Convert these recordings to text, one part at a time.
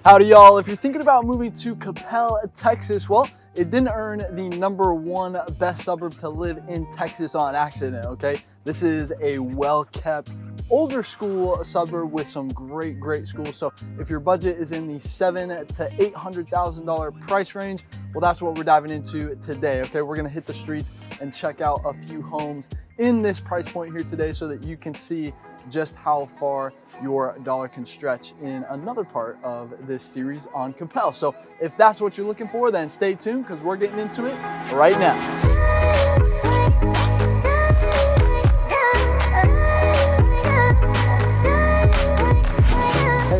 Howdy y'all, if you're thinking about moving to Coppell, Texas, well, it didn't earn the #1 best suburb to live in Texas on accident, okay? This is a well-kept, older school suburb with some great schools. So if your budget is in the $700,000 to $800,000 price range, well, that's what we're diving into today, okay? We're gonna hit the streets and check out a few homes in this price point here today so that you can see just how far your dollar can stretch in another part of this series on Coppell. So if that's what you're looking for, then stay tuned because we're getting into it right now.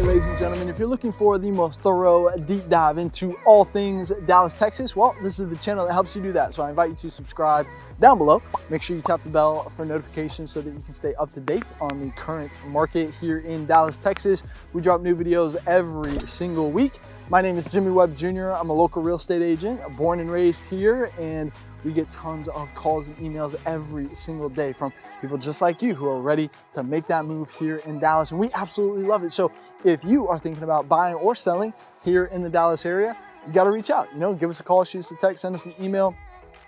Ladies and gentlemen, if you're looking for the most thorough deep dive into all things Dallas, Texas, well, this is the channel that helps you do that. So I invite you to subscribe down below. Make sure you tap the bell for notifications so that you can stay up to date on the current market here in Dallas, Texas. We drop new videos every single week. My name is Jimmy Webb Jr. I'm a local real estate agent, born and raised here, and we get tons of calls and emails every single day from people just like you who are ready to make that move here in Dallas, and we absolutely love it. So if you are thinking about buying or selling here in the Dallas area, you gotta reach out, give us a call, shoot us a text, send us an email,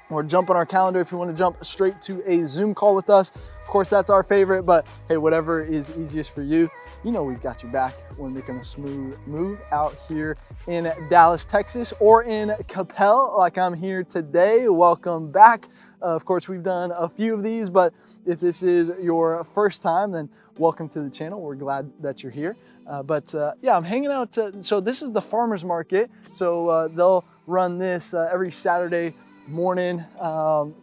or jump on our calendar if you want to jump straight to a Zoom call with us. Of course, that's our favorite, but hey, whatever is easiest for you, we've got your back. We're making a smooth move out here in Dallas, Texas, or in Coppell, like I'm here today. Welcome back. Of course, we've done a few of these, but if this is your first time, then welcome to the channel. We're glad that you're here. Yeah, I'm hanging out. So this is the farmer's market. So they'll run this every Saturday morning.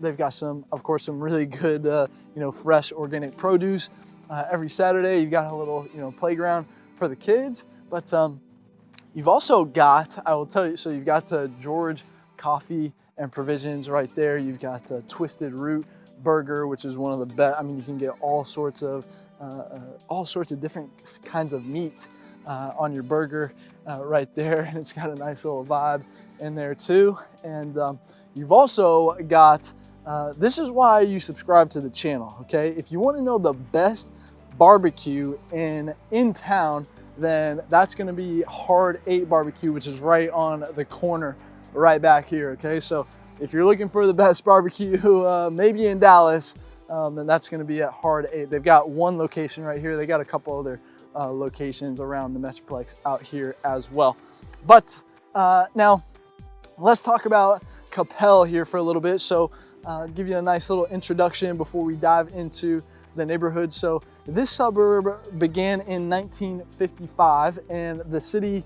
They've got some really good, fresh organic produce. Every Saturday, you've got a little, playground for the kids. But you've also got, I will tell you, so you've got George Coffee and Provisions right there. You've got Twisted Root Burger, which is one of the best. I mean, you can get all sorts of different kinds of meat on your burger right there, and it's got a nice little vibe in there too. And you've also got, this is why you subscribe to the channel, okay? If you want to know the best barbecue in town, then that's gonna be Hard 8 Barbecue, which is right on the corner right back here, okay? So if you're looking for the best barbecue, maybe in Dallas, then that's gonna be at Hard 8. They've got one location right here. They got a couple other locations around the Metroplex out here as well. But now let's talk about Coppell here for a little bit. So give you a nice little introduction before we dive into the neighborhood. So this suburb began in 1955, and the city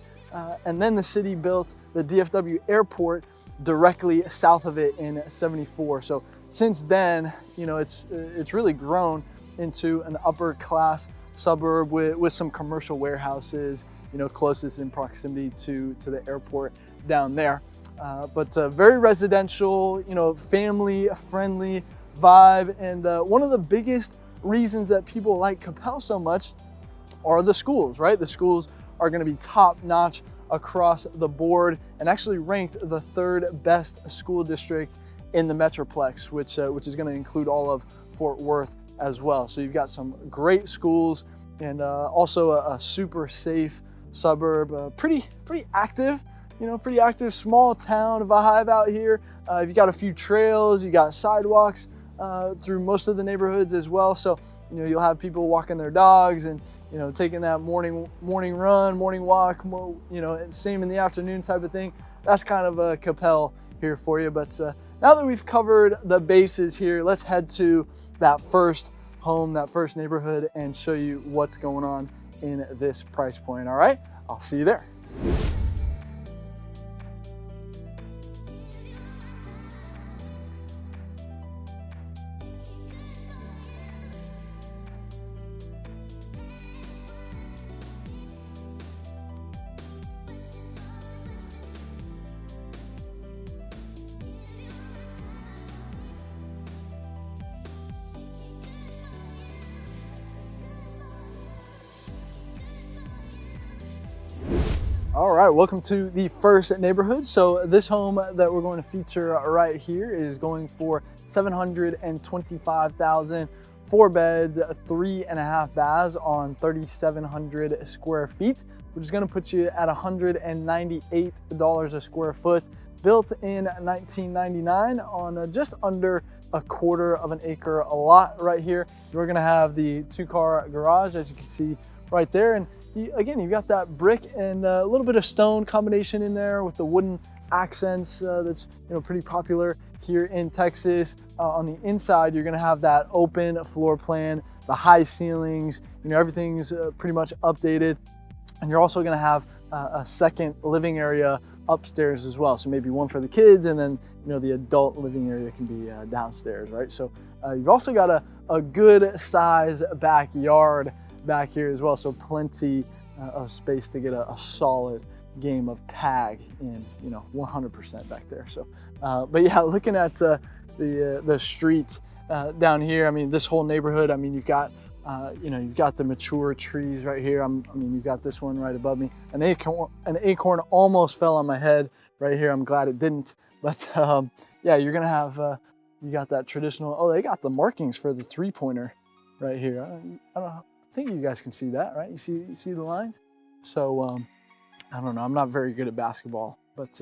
built the DFW Airport directly south of it in '74. So since then, it's really grown into an upper class suburb with some commercial warehouses, closest in proximity to the airport down there. But very residential, family friendly vibe. And one of the biggest reasons that people like Coppell so much are the schools, right? The schools are going to be top notch across the board and actually ranked the 3rd best school district in the Metroplex, which is going to include all of Fort Worth as well. So you've got some great schools and also a super safe suburb, pretty active. Pretty active small town vibe out here. You've got a few trails, you got sidewalks through most of the neighborhoods as well. So, you'll have people walking their dogs and, taking that morning run, morning walk, same in the afternoon type of thing. That's kind of a Coppell here for you. But now that we've covered the bases here, let's head to that first home, that first neighborhood, and show you what's going on in this price point. All right, I'll see you there. All right, welcome to the first neighborhood. So this home that we're going to feature right here is going for $725,000, 4 beds, 3.5 baths on 3,700 square feet. which is going to put you at $198 a square foot, built in 1999 on just under a quarter of an acre lot right here. You're going to have the 2-car garage, as you can see right there. And again, you've got that brick and a little bit of stone combination in there with the wooden accents that's pretty popular here in Texas. On the inside, you're going to have that open floor plan, the high ceilings, everything's pretty much updated. And you're also going to have a second living area upstairs as well. So maybe one for the kids, and then the adult living area can be downstairs, right? So you've also got a good size backyard back here as well. So plenty of space to get a solid game of tag in, 100% back there. So, but yeah, looking at the street down here, I mean, this whole neighborhood, I mean, you've got you've got the mature trees right here. I mean, you've got this one right above me. An acorn almost fell on my head right here. I'm glad it didn't. But yeah, you're gonna have you got that traditional. Oh, they got the markings for the 3-pointer right here. I think you guys can see that, right? You see the lines. So I don't know. I'm not very good at basketball, but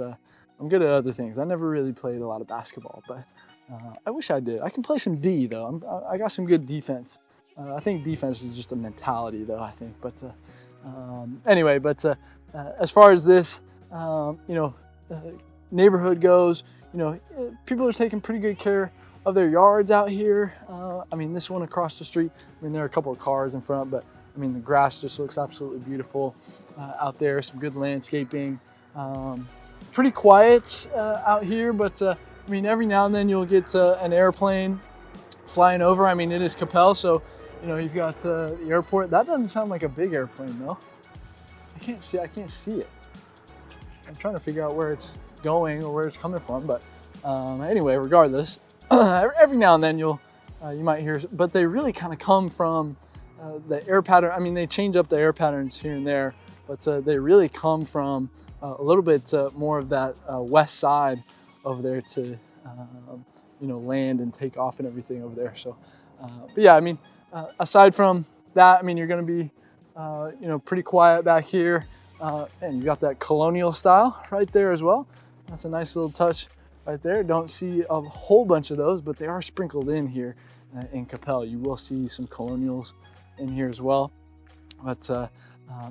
I'm good at other things. I never really played a lot of basketball, but I wish I did. I can play some D though. I got some good defense. I think defense is just a mentality though, I think. But anyway, but as far as this, neighborhood goes, people are taking pretty good care of their yards out here. I mean, this one across the street, I mean, there are a couple of cars in front, but I mean, the grass just looks absolutely beautiful out there. Some good landscaping. Pretty quiet out here, but I mean, every now and then you'll get an airplane flying over. I mean, it is Coppell, so you've got the airport. That doesn't sound like a big airplane though. I can't see it. I'm trying to figure out where it's going or where it's coming from, but anyway, regardless, every now and then you might hear, but they really kind of come from the air pattern. I mean, they change up the air patterns here and there, but they really come from a little bit more of that west side over there to land and take off and everything over there. So, but yeah, I mean, aside from that, I mean, you're going to be pretty quiet back here, and you got that colonial style right there as well. That's a nice little touch right there. Don't see a whole bunch of those, but they are sprinkled in here in Coppell. You will see some colonials in here as well. But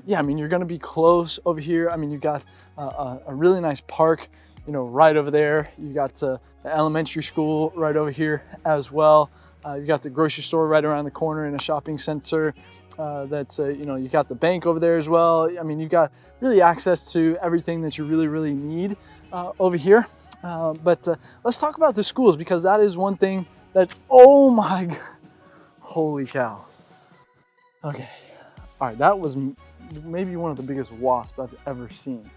yeah, I mean, you're going to be close over here. I mean, you've got a really nice park, right over there. You got the elementary school right over here as well. You got the grocery store right around the corner in a shopping center. You got the bank over there as well. I mean, you've got really access to everything that you really need over here. But let's talk about the schools, because that is one thing that, oh my God, holy cow. Okay, all right, that was maybe one of the biggest wasps I've ever seen.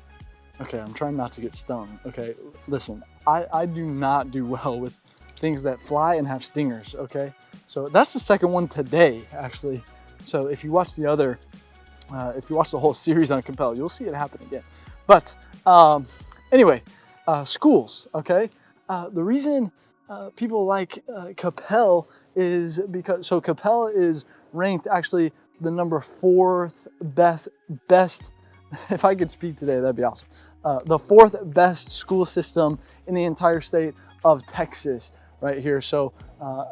Okay, I'm trying not to get stung. Okay, listen, I do not do well with things that fly and have stingers, okay? So that's the second one today, actually. So if you watch the other, if you watch the whole series on Coppell, you'll see it happen again. But anyway, schools, okay? The reason people like Coppell is because, so Coppell is ranked actually the number 4th best, if I could speak today, that'd be awesome. The 4th best school system in the entire state of Texas right here. So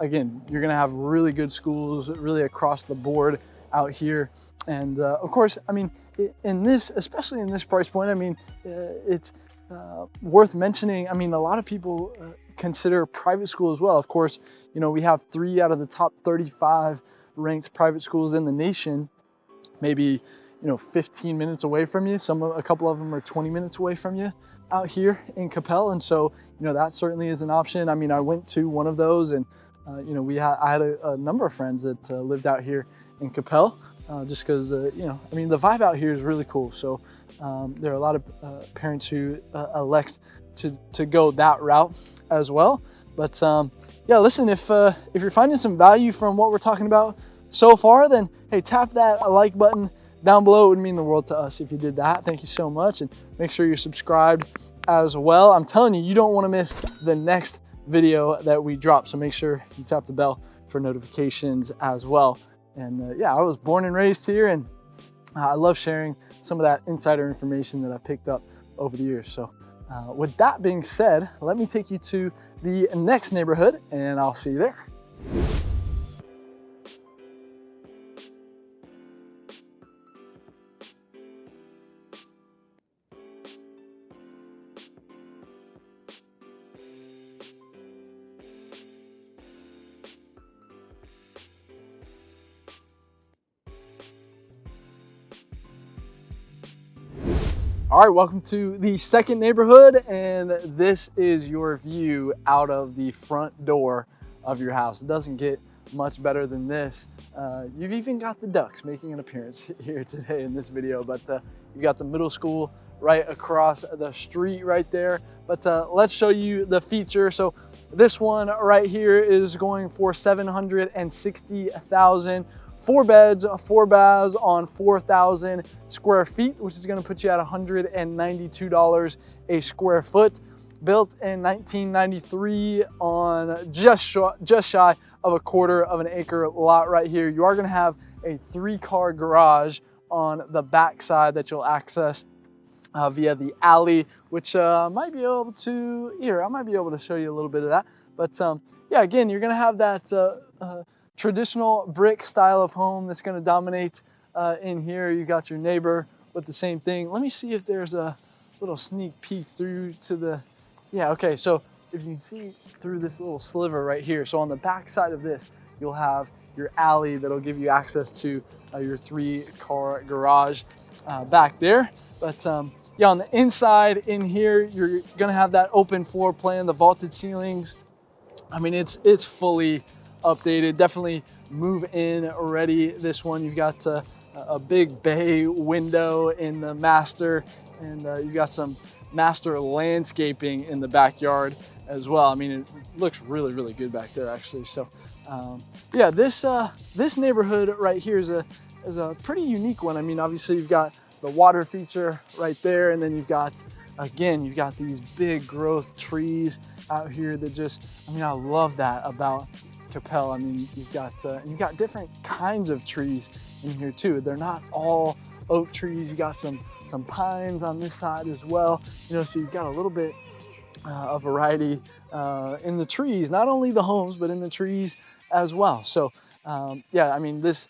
again, you're gonna have really good schools really across the board out here. And of course, I mean, in this, especially in this price point, I mean, it's worth mentioning. I mean, a lot of people consider private school as well. Of course, we have 3 out of the top 35 ranked private schools in the nation, maybe 15 minutes away from you. A couple of them are 20 minutes away from you out here in Coppell, and so that certainly is an option. I mean, I went to one of those, and I had a number of friends that lived out here in Coppell, just because I mean, the vibe out here is really cool. So there are a lot of parents who elect to go that route as well. But yeah, listen, if you're finding some value from what we're talking about so far, then hey, tap that like button down below. It would mean the world to us if you did that. Thank you so much, and make sure you're subscribed as well. I'm telling you, you don't want to miss the next video that we drop, so make sure you tap the bell for notifications as well. And yeah, I was born and raised here, and I love sharing some of that insider information that I picked up over the years. So with that being said, let me take you to the next neighborhood and I'll see you there. All right, welcome to the second neighborhood, and this is your view out of the front door of your house. It doesn't get much better than this. You've even got the ducks making an appearance here today in this video, but you got the middle school right across the street right there. But let's show you the feature. So this one right here is going for $760,000. 4 beds, 4 baths on 4,000 square feet, which is gonna put you at $192 a square foot. Built in 1993 on just shy of a quarter of an acre lot right here. You are gonna have a 3-car garage on the back side that you'll access via the alley, which I might be able to show you a little bit of that. But yeah, again, you're gonna have that traditional brick style of home that's going to dominate in here. You got your neighbor with the same thing. Let me see if there's a little sneak peek through to the, yeah, okay. So if you can see through this little sliver right here. So on the back side of this, you'll have your alley that'll give you access to your 3-car garage back there. But yeah, on the inside in here, you're going to have that open floor plan, the vaulted ceilings. I mean, it's fully updated, definitely move in ready. This one, you've got a big bay window in the master, and you've got some master landscaping in the backyard as well. I mean, it looks really, really good back there actually. So yeah, this neighborhood right here is a pretty unique one. I mean, obviously you've got the water feature right there, and then you've got these big growth trees out here that just, I mean, I love that about Coppell. I mean, you've got different kinds of trees in here too. They're not all oak trees. You got some pines on this side as well. You know, so you've got a little bit of variety in the trees. Not only the homes, but in the trees as well. So yeah, I mean, this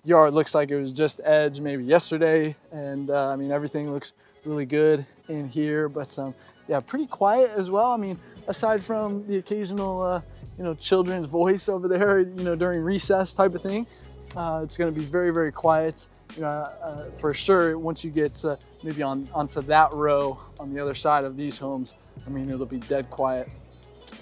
yard looks like it was just edged maybe yesterday, and I mean, everything looks really good in here. But yeah, pretty quiet as well. I mean, aside from the occasional, children's voice over there, during recess type of thing, it's going to be very, very quiet. For sure, once you get maybe onto that row on the other side of these homes, I mean, it'll be dead quiet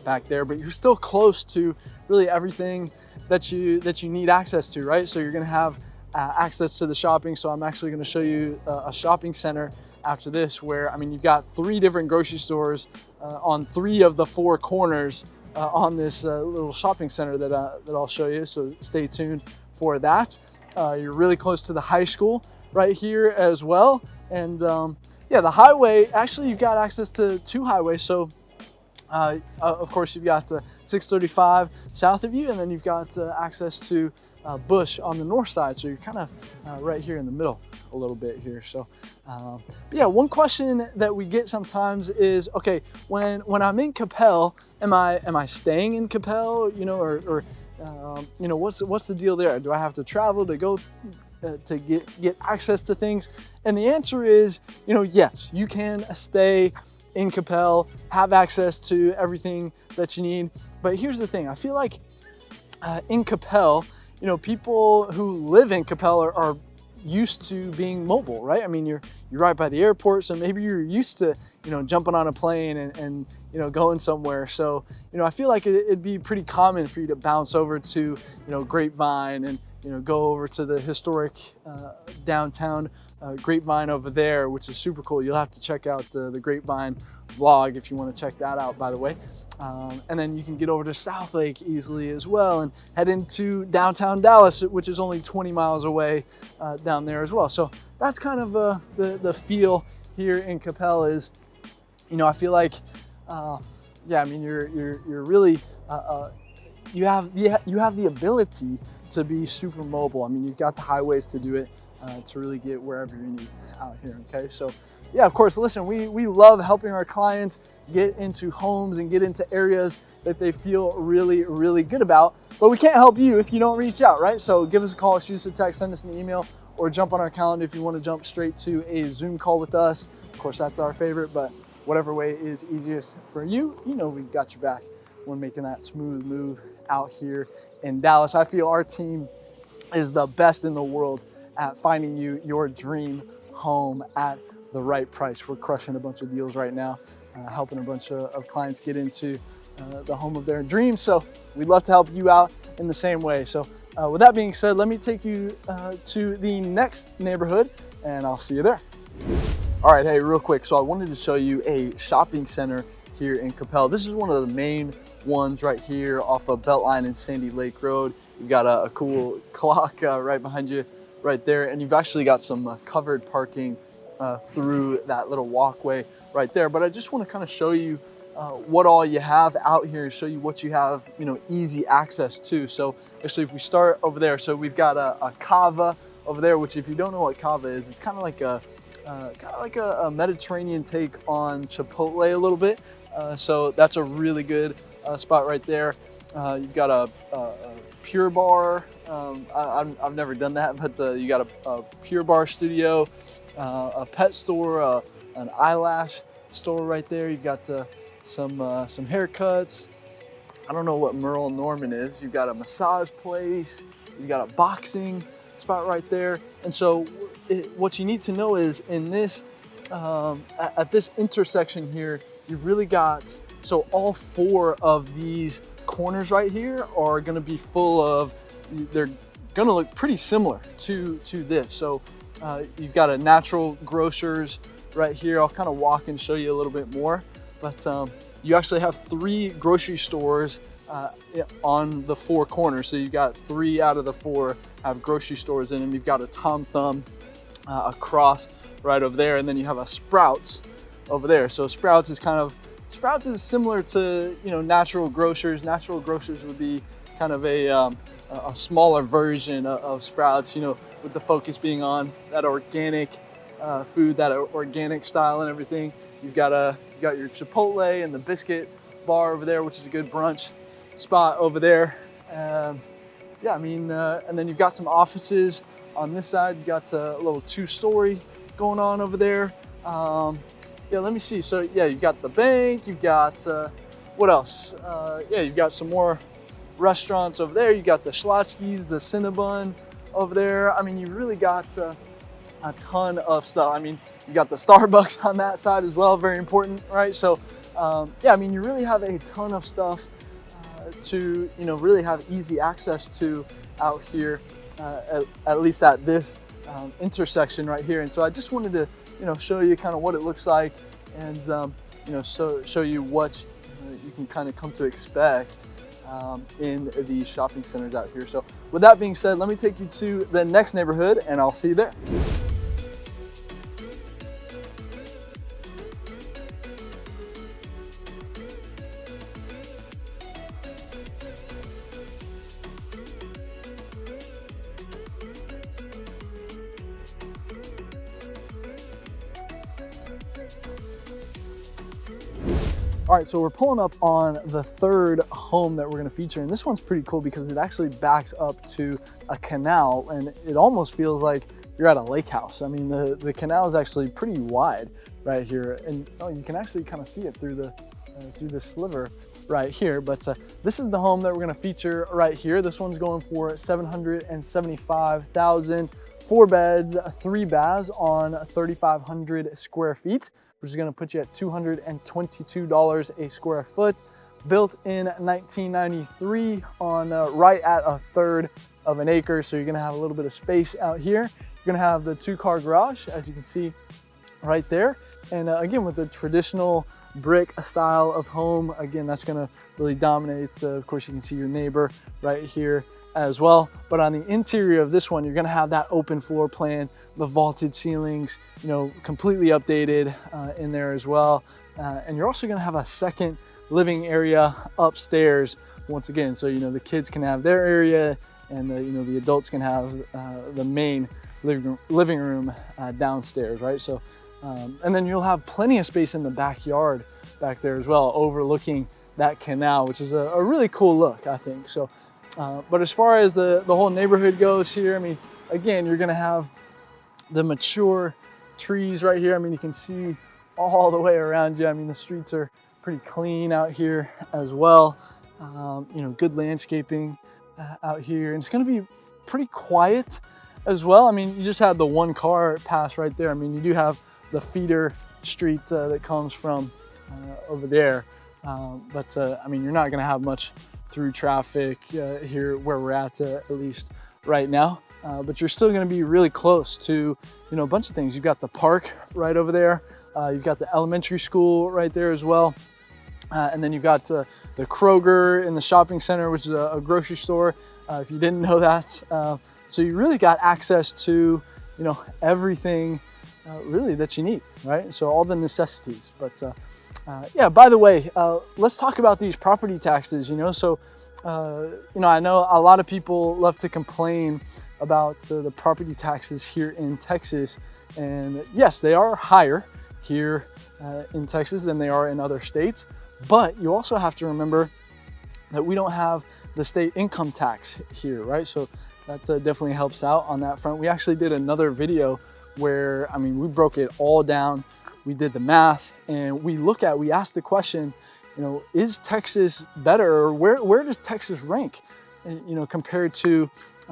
back there. But you're still close to really everything that you need access to, right? So you're going to have access to the shopping. So I'm actually going to show you a shopping center after this, where, I mean, you've got 3 different grocery stores on 3 of the 4 corners on this little shopping center that I'll show you. So stay tuned for that. You're really close to the high school right here as well. And yeah, the highway, actually you've got access to 2 highways. So of course you've got 635 south of you, and then you've got access to Bush on the north side. So you're kind of right here in the middle a little bit here. So but yeah, one question that we get sometimes is, okay, when I'm in Coppell, am I staying in Coppell, or what's the deal there? Do I have to travel to go to get access to things? And the answer is, yes, you can stay in Coppell, have access to everything that you need. But here's the thing, I feel like in Coppell, people who live in Coppell are used to being mobile, right? I mean, you're right by the airport, so maybe you're used to, jumping on a plane and going somewhere. So, I feel like it'd be pretty common for you to bounce over to, Grapevine and, go over to the historic downtown Grapevine over there, which is super cool. You'll have to check out the Grapevine vlog if you want to check that out, by the way. And then you can get over to South Lake easily as well and head into downtown Dallas, which is only 20 miles away down there as well. So that's kind of the feel here in Coppell is, I feel like, yeah, I mean, you're really, you have the ability to be super mobile. I mean, you've got the highways to do it, to really get wherever you need out here, okay? So yeah, of course, listen, we love helping our clients get into homes and get into areas that they feel really, really good about, but we can't help you if you don't reach out, right? So give us a call, shoot us a text, send us an email, or jump on our calendar if you want to jump straight to a Zoom call with us. Of course, that's our favorite, but whatever way is easiest for you, you know we've got your back when making that smooth move out here in Dallas. I feel our team is the best in the world at finding you your dream home at the right price. We're crushing a bunch of deals right now, helping a bunch of clients get into the home of their dreams. So we'd love to help you out in the same way. So with that being said, let me take you to the next neighborhood and I'll see you there. All right, hey, real quick. So I wanted to show you a shopping center here in Coppell. This is one of the main ones right here off of Beltline and Sandy Lake Road. You've got a cool clock right behind you right there. And you've actually got some covered parking through that little walkway right there. But I just want to kind of show you what all you have out here and show you what you have, you know, easy access to. So actually, if we start over there, so we've got a cava over there, which if you don't know what cava is, it's kind of like a Mediterranean take on Chipotle a little bit. So that's a really good spot right there. You've got a Pure Bar. I've never done that, but you got a Pure Bar studio, a pet store, an eyelash store right there. You've got some haircuts. I don't know what Merle Norman is. You've got a massage place. You've got a boxing spot right there. And so what you need to know is in this, at this intersection here, you've really got, so all four of these corners right here are gonna be full of, they're gonna look pretty similar to this. So you've got a natural grocers right here. I'll kind of walk and show you a little bit more, but you actually have 3 grocery stores on the 4 corners. So you've got 3 out of the 4 have grocery stores in them. You've got a Tom Thumb across right over there, and then you have a Sprouts over there. So Sprouts is similar to, you know, natural grocers. Natural grocers would be kind of a smaller version of Sprouts, you know, with the focus being on that organic food, that organic style and everything. You've got your Chipotle and the biscuit bar over there, which is a good brunch spot over there. Yeah, I mean, and then you've got some offices on this side. You've got a little 2-story going on over there. Yeah, let me see. So yeah, you've got the bank, you've got, what else? Yeah, you've got some more restaurants over there. You got the Schlotzsky's, the Cinnabon over there. I mean, you've really got a ton of stuff. I mean, you got the Starbucks on that side as well, very important, right? So yeah, I mean, you really have a ton of stuff to, you know, really have easy access to out here, at least at this intersection right here. And so I just wanted to, you know, show you kind of what it looks like, and you know, show you what you can kind of come to expect in these shopping centers out here. So with that being said, let me take you to the next neighborhood and I'll see you there. All right, so we're pulling up on the 3rd home that we're gonna feature, and this one's pretty cool because it actually backs up to a canal, and it almost feels like you're at a lake house. I mean, the canal is actually pretty wide right here, and you can actually kind of see it through the sliver right here. But this is the home that we're gonna feature right here. This one's going for $775,000, 4 beds, 3 baths on 3,500 square feet, which is gonna put you at $222 a square foot. Built in 1993 on right at 1/3 of an acre. So you're gonna have a little bit of space out here. You're gonna have the 2-car garage, as you can see right there. And again, with the traditional brick style of home, again, that's gonna really dominate. Of course, you can see your neighbor right here as well. But on the interior of this one, you're gonna have that open floor plan, the vaulted ceilings, you know, completely updated in there as well. And you're also gonna have a second living area upstairs once again, so the kids can have their area, and the adults can have the main living room downstairs, right? So and then you'll have plenty of space in the backyard back there as well, overlooking that canal, which is a really cool look, I think. So but as far as the whole neighborhood goes here, I mean, again, you're gonna have the mature trees right here. I mean, you can see all the way around you. I mean, the streets are pretty clean out here as well. Good landscaping out here, and it's going to be pretty quiet as well. I mean, you just had the one car pass right there. I mean, you do have the feeder street that comes from over there, but I mean, you're not going to have much through traffic here where we're at least right now. But you're still going to be really close to a bunch of things. You've got the park right over there. You've got the elementary school right there as well. And then you've got the Kroger in the shopping center, which is a grocery store, if you didn't know that. So you really got access to, everything really that you need, right? So all the necessities. But yeah, by the way, let's talk about these property taxes, So, I know a lot of people love to complain about the property taxes here in Texas. And yes, they are higher here in Texas than they are in other states. But you also have to remember that we don't have the state income tax here, right? So that definitely helps out on that front. We actually did another video where, I mean, we broke it all down. We did the math, and we asked the question, is Texas better, or where does Texas rank, compared to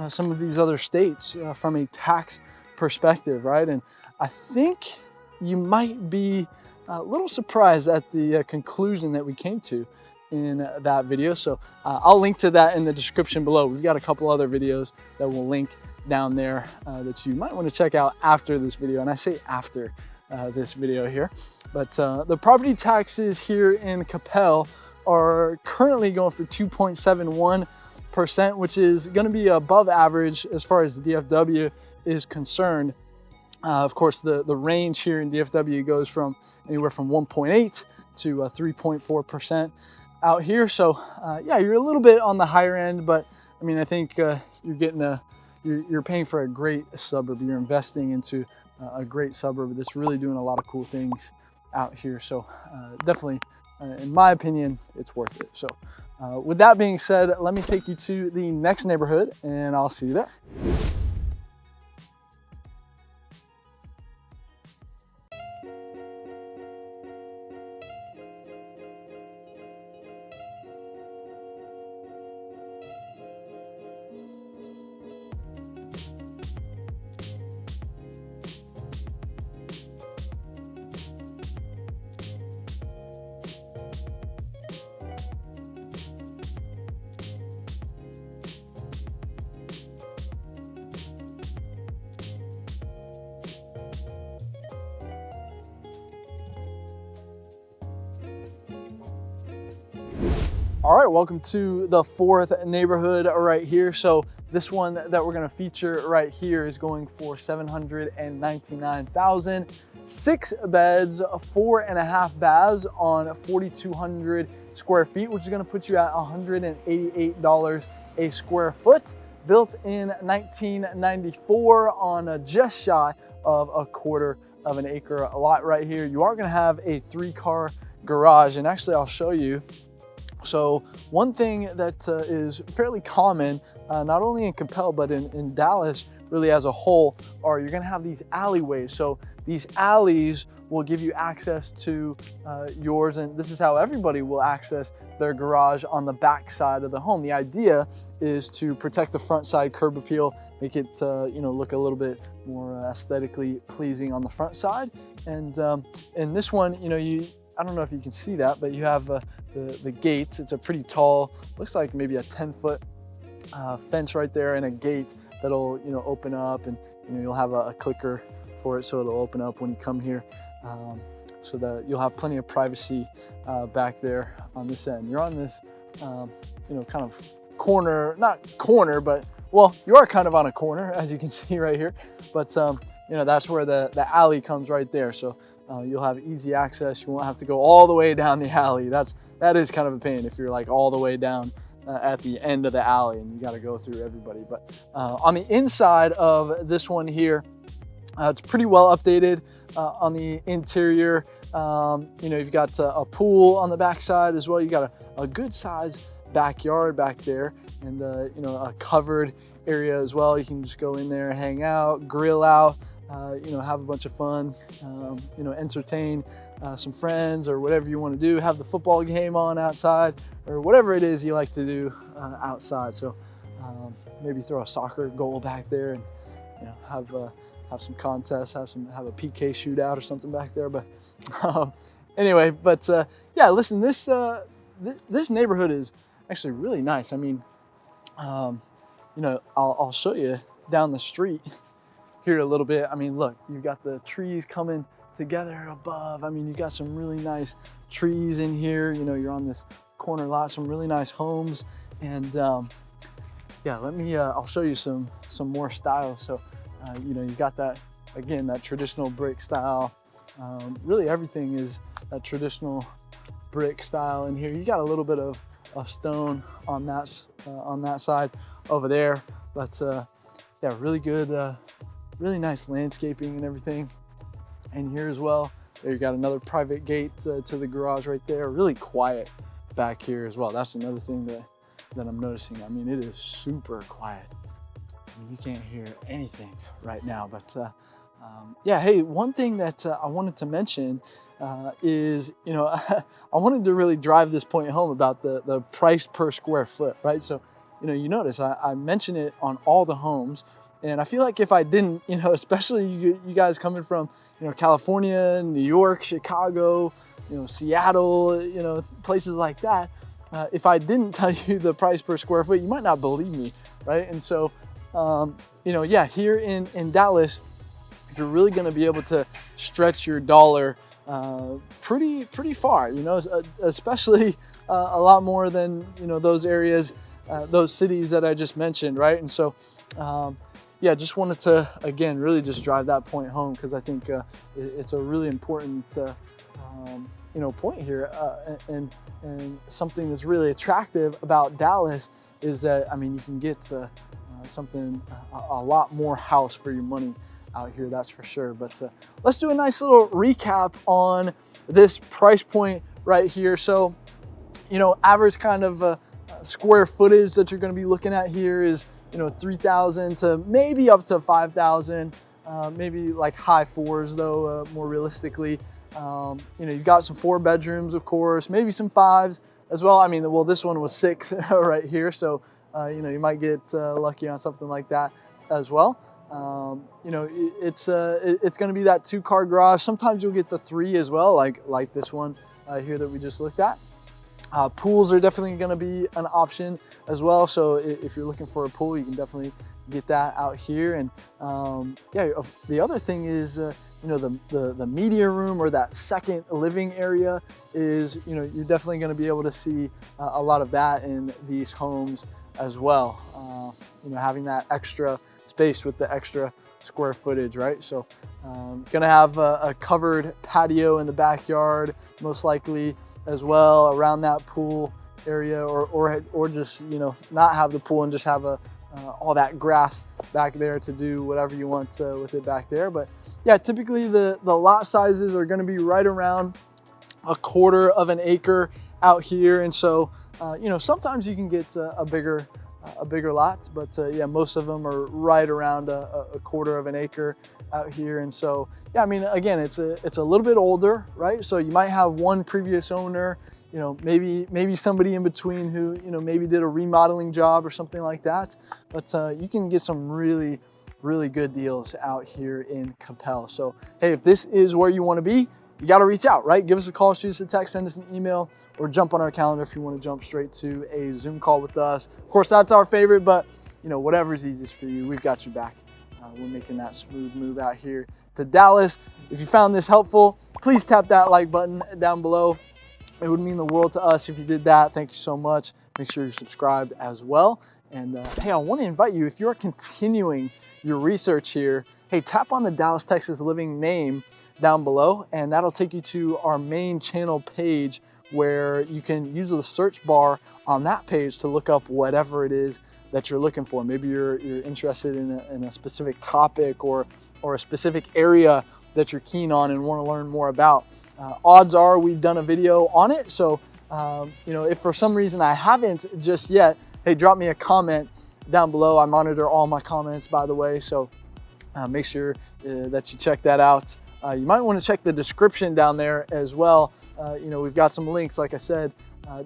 some of these other states from a tax perspective, right? And I think you might be a little surprised at the conclusion that we came to in that video. So I'll link to that in the description below. We've got a couple other videos that we'll link down there that you might want to check out after this video. And I say after this video here. But the property taxes here in Coppell are currently going for 2.71%, which is going to be above average as far as the DFW is concerned. Of course, the range here in DFW goes from anywhere from 1.8 to 3.4% out here. So yeah, you're a little bit on the higher end, but I mean, I think you're getting you're paying for a great suburb. You're investing into a great suburb that's really doing a lot of cool things out here. So definitely, in my opinion, it's worth it. So with that being said, let me take you to the next neighborhood, and I'll see you there. All right, welcome to the fourth neighborhood right here. So this one that we're gonna feature right here is going for $799,000, 6 beds, 4.5 baths on 4,200 square feet, which is gonna put you at $188 a square foot. Built in 1994 on just shy of a quarter of an acre lot right here. You are gonna have a 3-car garage, and actually I'll show you. So one thing that is fairly common, not only in Coppell, but in Dallas really as a whole, are you're gonna have these alleyways. So these alleys will give you access to yours, and this is how everybody will access their garage on the back side of the home. The idea is to protect the front side curb appeal, make it look a little bit more aesthetically pleasing on the front side. And in this one, I don't know if you can see that, but you have the gate. It's a pretty tall, looks like maybe a 10-foot fence right there, and a gate that'll open up, and you'll have a clicker for it, so it'll open up when you come here, so that you'll have plenty of privacy back there on this end. You're on this kind of corner, not corner, but well, you are kind of on a corner, as you can see right here, but that's where the alley comes right there. So you'll have easy access. You won't have to go all the way down the alley. That is kind of a pain if you're like all the way down at the end of the alley, and you got to go through everybody. But on the inside of this one here, it's pretty well updated on the interior. You've got a pool on the backside as well. You got a good size backyard back there, and a covered area as well. You can just go in there, hang out, grill out, have a bunch of fun, entertain some friends or whatever you want to do, have the football game on outside or whatever it is you like to do outside. So maybe throw a soccer goal back there and have some contests, have a PK shootout or something back there. But anyway, yeah, listen, this neighborhood is actually really nice. I mean, I'll show you down the street here a little bit. I mean, look, you've got the trees coming together above. I mean, you got some really nice trees in here. You're on this corner lot, some really nice homes. And yeah, I'll show you some more styles. So, you got that, again, that traditional brick style. Really everything is a traditional brick style in here. You got a little bit of stone on that side over there, but yeah, really good, really nice landscaping and everything. And here as well, there you got another private gate to the garage right there. Really quiet back here as well. That's another thing that I'm noticing. I mean, it is super quiet. I mean, you can't hear anything right now, but yeah, hey, one thing that I wanted to mention is, I wanted to really drive this point home about the price per square foot, right? So, you notice I mention it on all the homes, and I feel like if I didn't, especially you guys coming from, California, New York, Chicago, Seattle, places like that, if I didn't tell you the price per square foot, you might not believe me, right? And so, yeah, here in Dallas, you're really going to be able to stretch your dollar pretty far, especially a lot more than, those areas, those cities that I just mentioned, right? And so, yeah, just wanted to, again, really just drive that point home, because I think it's a really important, point here. And something that's really attractive about Dallas is that, I mean, you can get something, a lot more house for your money out here, that's for sure. But let's do a nice little recap on this price point right here. So, average kind of square footage that you're going to be looking at here is, 3,000 to maybe up to 5,000, maybe like high fours though, more realistically. You've got some 4 bedrooms, of course, maybe some 5s as well. I mean, well, this one was 6 right here, so you might get lucky on something like that as well. It's going to be that 2-car garage. Sometimes you'll get the 3 as well, like this one here that we just looked at. Pools are definitely going to be an option as well. So if you're looking for a pool, you can definitely get that out here. And yeah, the other thing is, the media room, or that second living area, is, you're definitely going to be able to see a lot of that in these homes as well. Having that extra space with the extra square footage, right? So gonna have a covered patio in the backyard, most likely as well, around that pool area, or just, not have the pool and just have all that grass back there to do whatever you want with it back there. But yeah, typically the lot sizes are going to be right around 1/4 of an acre out here. And so, sometimes you can get a bigger lot, but yeah, most of them are right around a 1/4 of an acre out here. And so, yeah, I mean, again, it's a little bit older, right? So you might have one previous owner, maybe somebody in between who, maybe did a remodeling job or something like that. But you can get some really, really good deals out here in Coppell. So, hey, if this is where you want to be, you got to reach out, right? Give us a call, shoot us a text, send us an email, or jump on our calendar if you want to jump straight to a Zoom call with us. Of course, that's our favorite, but whatever's easiest for you, we've got you back. We're making that smooth move out here to Dallas. If you found this helpful, please tap that like button down below. It would mean the world to us if you did that. Thank you so much. Make sure you're subscribed as well. And hey, I want to invite you, if you're continuing your research here, hey, tap on the Dallas, Texas Living name down below, and that'll take you to our main channel page where you can use the search bar on that page to look up whatever it is that you're looking for. Maybe you're interested in a specific topic or a specific area that you're keen on and want to learn more about. Odds are we've done a video on it. So, if for some reason I haven't just yet, hey, drop me a comment down below. I monitor all my comments, by the way. So make sure that you check that out. You might want to check the description down there as well. We've got some links, like I said,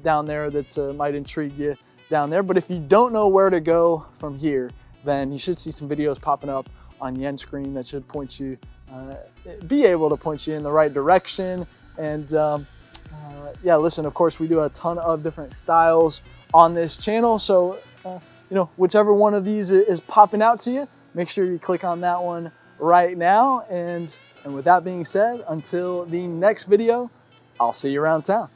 down there that might intrigue you down there. But if you don't know where to go from here, then you should see some videos popping up on the end screen that should point you, be able to point you in the right direction. And yeah, listen, of course, we do a ton of different styles on this channel. So, whichever one of these is popping out to you, make sure you click on that one right now. And with that being said, until the next video, I'll see you around town.